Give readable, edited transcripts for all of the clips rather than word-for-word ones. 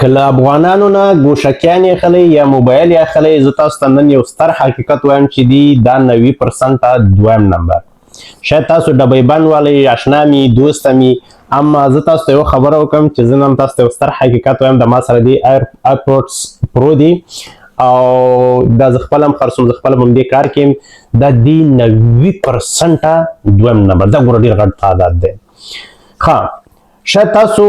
کله افغانانو نه ګوشکیان اخلي یا موبایل یې اخلي، زه تاسو ته نن یو ستر حقیقت وایم چې دی دا 90% دویم نمبر. شاید تاسو ډبی بند والی اشنا می دوسته می، اما زه تاسو ته یو خبره وکړم چې زه نن تاسو ته یو ستر حقیقت وایم. د ما سره دی ایرپورټس پرو دی او دا زه خپل هم خرڅوم، زه خپل هم دې کار کوم. دا دی 90% دویم نمبر. دا ګوره ډېر غټ تعداد دی. ښه شاید تاسو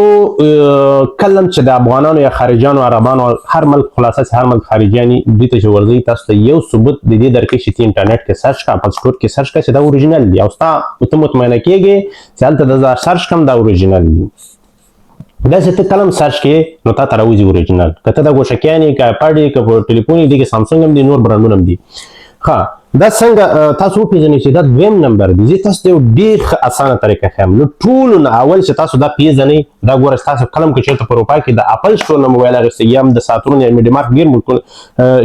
کلم چې د افغانانو یا خارجیانو عربانو هر ملک خلاصه چې هر ملک خارجیانی دوی ته چې ورځي، تاسو ته یو ثبوت د دې درکړي چې ته انټرنیټ کې سرچ کړه، اپل سټور کې سرچ کړه چې دا اوریجنل دی، او ستا ته مطمئنه کېږي چې هلته د زه سرچ کړم دا اوریجنل دی. داسې ته کلم سرچ کې نو تا ته راوځي اوریجنل. که ته د ګوشکیان یې، که ایپاډ یې، که په ټلیفون یې، دې کې سامسنګ هم دي، نور برانډونه هم دي. ښه دا څنګه تاسو وپېژنئ چې دا دویم نمبر دی؟ زه تاسو ته یو ډېر ښه اسانه طریقه ښیم. نو ټولو نه اول چې تاسو دا پیژنئ، دا ګوره تاسو کلم که چېرته په اروپا کې د اپل سټور نه موبایل اخیستی یا هم د ساتورن یا میډي مارک ډېر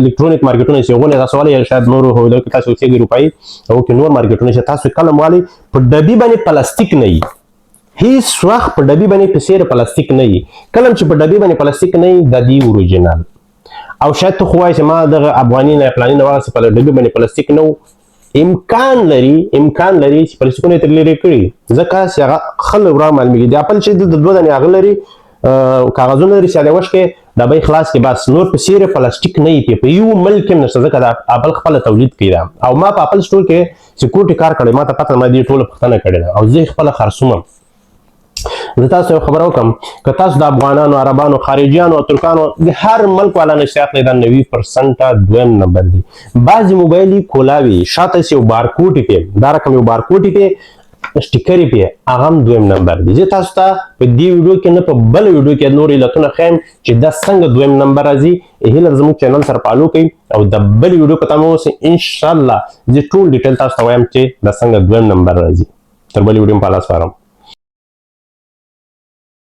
الکترونیک مارکیټونه چې هغو نه تاسو والی، یا شاید نورو هیوادو کې تاسو اوسېږئ اروپایي، هغو کې نور مارکیټونه چې تاسو کلم والی په ډبي باندې پلاستیک نه وي، هېڅ وخت په ډبي باندې په څېر پلاستیک نه وي. کلم چې په ډبي باندې پلاستیک نه وي دا دی اوریجنل. او شاید ته خو وایې چې ما دغه افغاني نه فلاني نه واخیسته په ډبي باندې پلاستیک نه و. امکان لري چې پلاستیکونه یې ترې لرې کړي، ځکه چې هغه ښه له ورا معلومېږي. د اپل چې د دوه دانې هغه لري کاغذونه لري، چې هغه وشت کې ډبۍ خلاص کړي، بس نور په څېر پلاستیک نه وي په یو ملک کې نشته، ځکه د اپل خپله تولید کوي دا. او ما په اپل سټور کې سکیورټي کار کړی، ما ته پته ما دې ټوله پوښتنه کړې ده او زه یې خپله خرڅوم. زه تاسو یو خبره وکړم، که تاسو د افغانانو، عربانو، خارجیانو او ترکانو د هر ملک والا نشته اخلئ، دا 90% دویم نمبر دی. بعضې موبایل یې کولاوي، شاته یې یو بارکوډ یې پې، دا رقم یو بارکوډ یې پې، سټیکر یې پې، هغه هم دویم نمبر دی. زه تاسو ته په دې ویډیو کې نه په بل ویډیو کې نور علتونه ښیم چې دا څنګه دویم نمبر راځي. هیله زموږ چینل سره فالو کړئ او د بل ویډیو په تمه اوسئ. انشاءالله زه ټول ډیټیل تاسو ته وایم چې دا څنګه دویم نمبر راځي. تر بلې ویډیو په لاس سپارم.